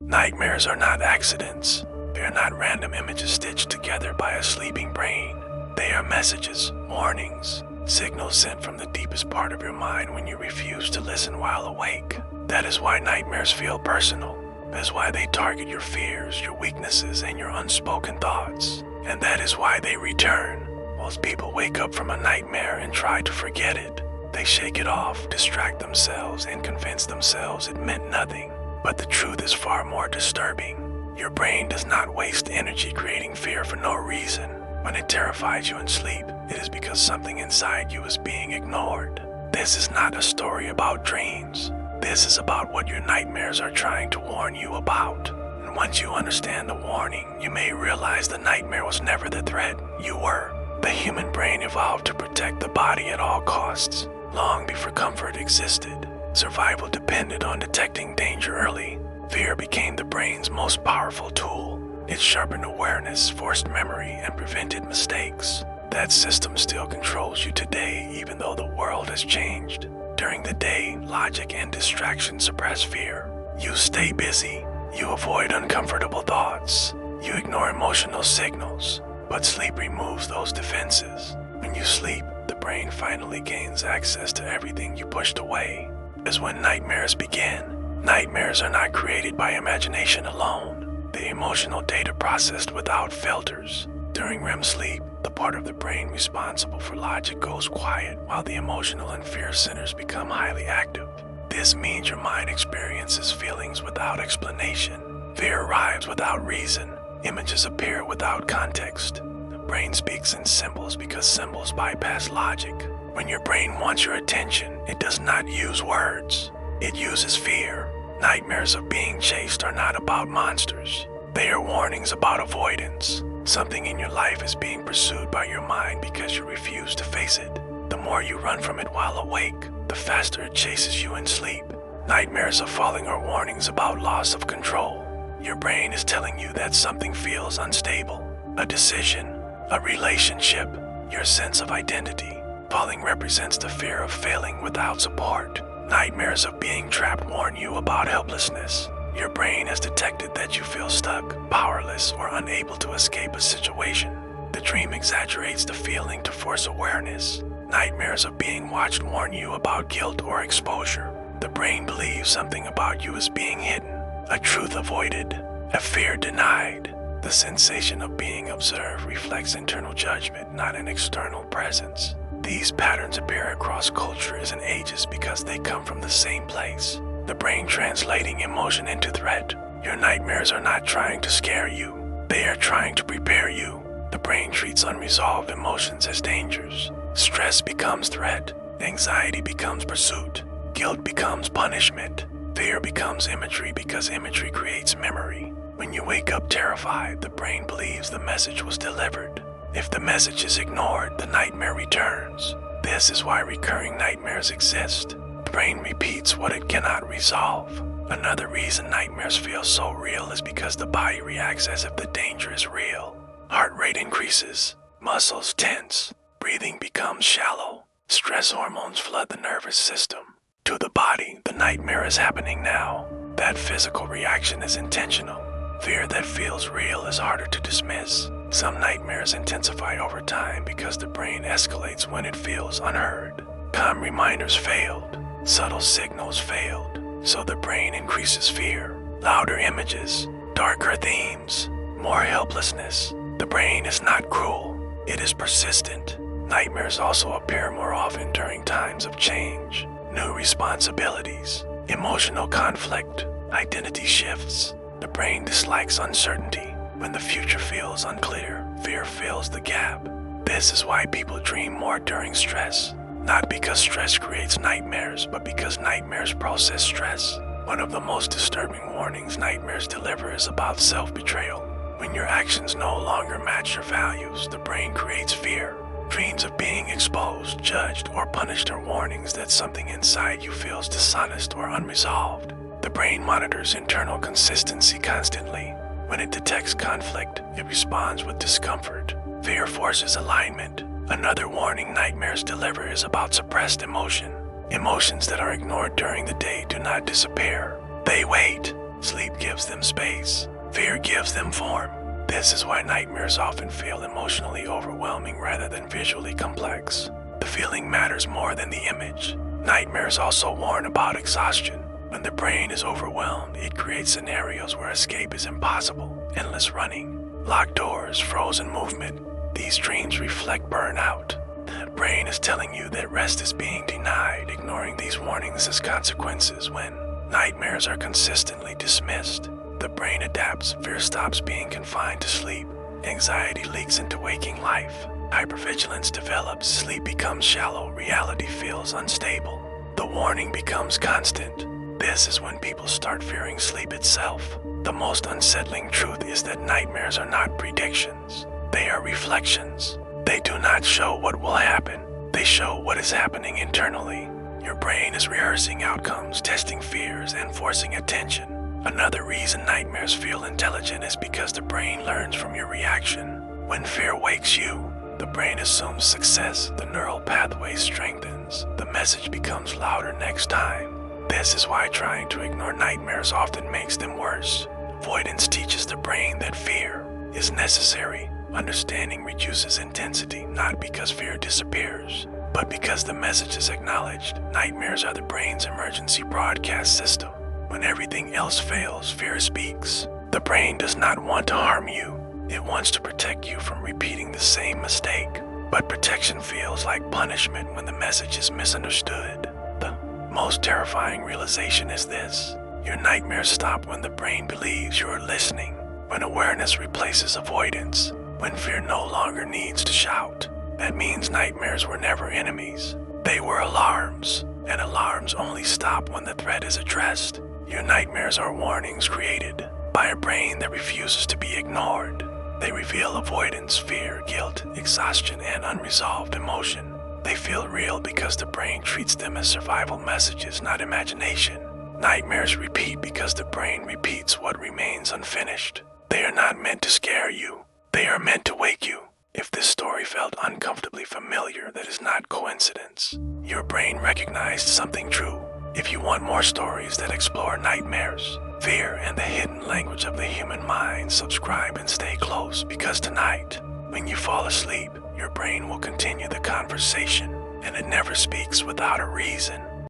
Nightmares are not accidents. They are not random images stitched together by a sleeping brain. They are messages, warnings, signals sent from the deepest part of your mind when you refuse to listen while awake. That is why nightmares feel personal. That is why they target your fears, your weaknesses, and your unspoken thoughts. And that is why they return. Most people wake up from a nightmare and try to forget it. They shake it off, distract themselves, and convince themselves it meant nothing. But the truth is far more disturbing. Your brain does not waste energy creating fear for no reason. When it terrifies you in sleep, it is because something inside you is being ignored. This is not a story about dreams. This is about what your nightmares are trying to warn you about. And once you understand the warning, you may realize the nightmare was never the threat. You were. The human brain evolved to protect the body at all costs. Long before comfort existed, survival depended on detecting danger early. Fear became the brain's most powerful tool. It sharpened awareness, forced memory, and prevented mistakes. That system still controls you today, even though the world has changed. During the day, logic and distraction suppress fear. You stay busy. You avoid uncomfortable thoughts. You ignore emotional signals. But sleep removes those defenses. When you sleep, the brain finally gains access to everything you pushed away. As when nightmares begin. Nightmares are not created by imagination alone. The emotional data processed without filters. During REM sleep, the part of the brain responsible for logic goes quiet while the emotional and fear centers become highly active. This means your mind experiences feelings without explanation. Fear arrives without reason. Images appear without context. The brain speaks in symbols because symbols bypass logic. When your brain wants your attention, it does not use words. It uses fear. Nightmares of being chased are not about monsters. They are warnings about avoidance. Something in your life is being pursued by your mind because you refuse to face it. The more you run from it while awake, the faster it chases you in sleep. Nightmares of falling are warnings about loss of control. Your brain is telling you that something feels unstable. A decision, a relationship, your sense of identity. Falling represents the fear of failing without support. Nightmares of being trapped warn you about helplessness. Your brain has detected that you feel stuck, powerless, or unable to escape a situation. The dream exaggerates the feeling to force awareness. Nightmares of being watched warn you about guilt or exposure. The brain believes something about you is being hidden. A truth avoided, a fear denied. The sensation of being observed reflects internal judgment, not an external presence. These patterns appear across cultures and ages because they come from the same place. The brain translating emotion into threat. Your nightmares are not trying to scare you. They are trying to prepare you. The brain treats unresolved emotions as dangers. Stress becomes threat. Anxiety becomes pursuit. Guilt becomes punishment. Fear becomes imagery because imagery creates memory. When you wake up terrified, the brain believes the message was delivered. If the message is ignored, the nightmare returns. This is why recurring nightmares exist. The brain repeats what it cannot resolve. Another reason nightmares feel so real is because the body reacts as if the danger is real. Heart rate increases, muscles tense, breathing becomes shallow. Stress hormones flood the nervous system. To the body, the nightmare is happening now. That physical reaction is intentional. Fear that feels real is harder to dismiss. Some nightmares intensify over time because the brain escalates when it feels unheard. Calm reminders failed. Subtle signals failed. So the brain increases fear. Louder images, darker themes, more helplessness. The brain is not cruel. It is persistent. Nightmares also appear more often during times of change. New responsibilities, emotional conflict, identity shifts. The brain dislikes uncertainty. When the future feels unclear, fear fills the gap. This is why people dream more during stress. Not because stress creates nightmares, but because nightmares process stress. One of the most disturbing warnings nightmares deliver is about self-betrayal. When your actions no longer match your values, the brain creates fear. Dreams of being exposed, judged, or punished are warnings that something inside you feels dishonest or unresolved. The brain monitors internal consistency constantly. When it detects conflict, it responds with discomfort. Fear forces alignment. Another warning nightmares deliver is about suppressed emotion. Emotions that are ignored during the day do not disappear. They wait. Sleep gives them space. Fear gives them form. This is why nightmares often feel emotionally overwhelming rather than visually complex. The feeling matters more than the image. Nightmares also warn about exhaustion. When the brain is overwhelmed, it creates scenarios where escape is impossible. Endless running, locked doors, frozen movement. These dreams reflect burnout. The brain is telling you that rest is being denied. Ignoring these warnings has consequences. When nightmares are consistently dismissed, the brain adapts. Fear stops being confined to sleep. Anxiety leaks into waking life. Hypervigilance develops. Sleep becomes shallow. Reality feels unstable. The warning becomes constant. This is when people start fearing sleep itself. The most unsettling truth is that nightmares are not predictions. They are reflections. They do not show what will happen. They show what is happening internally. Your brain is rehearsing outcomes, testing fears, and forcing attention. Another reason nightmares feel intelligent is because the brain learns from your reaction. When fear wakes you, the brain assumes success. The neural pathway strengthens. The message becomes louder next time. This is why trying to ignore nightmares often makes them worse. Avoidance teaches the brain that fear is necessary. Understanding reduces intensity, not because fear disappears, but because the message is acknowledged. Nightmares are the brain's emergency broadcast system. When everything else fails, fear speaks. The brain does not want to harm you. It wants to protect you from repeating the same mistake. But protection feels like punishment when the message is misunderstood. The most terrifying realization is this: your nightmares stop when the brain believes you are listening, when awareness replaces avoidance, when fear no longer needs to shout. That means nightmares were never enemies. They were alarms, and alarms only stop when the threat is addressed. Your nightmares are warnings created by a brain that refuses to be ignored. They reveal avoidance, fear, guilt, exhaustion, and unresolved emotion. They feel real because the brain treats them as survival messages, not imagination. Nightmares repeat because the brain repeats what remains unfinished. They are not meant to scare you. They are meant to wake you. If this story felt uncomfortably familiar, that is not coincidence. Your brain recognized something true. If you want more stories that explore nightmares, fear, and the hidden language of the human mind, subscribe and stay close, because tonight, when you fall asleep, your brain will continue the conversation, and it never speaks without a reason.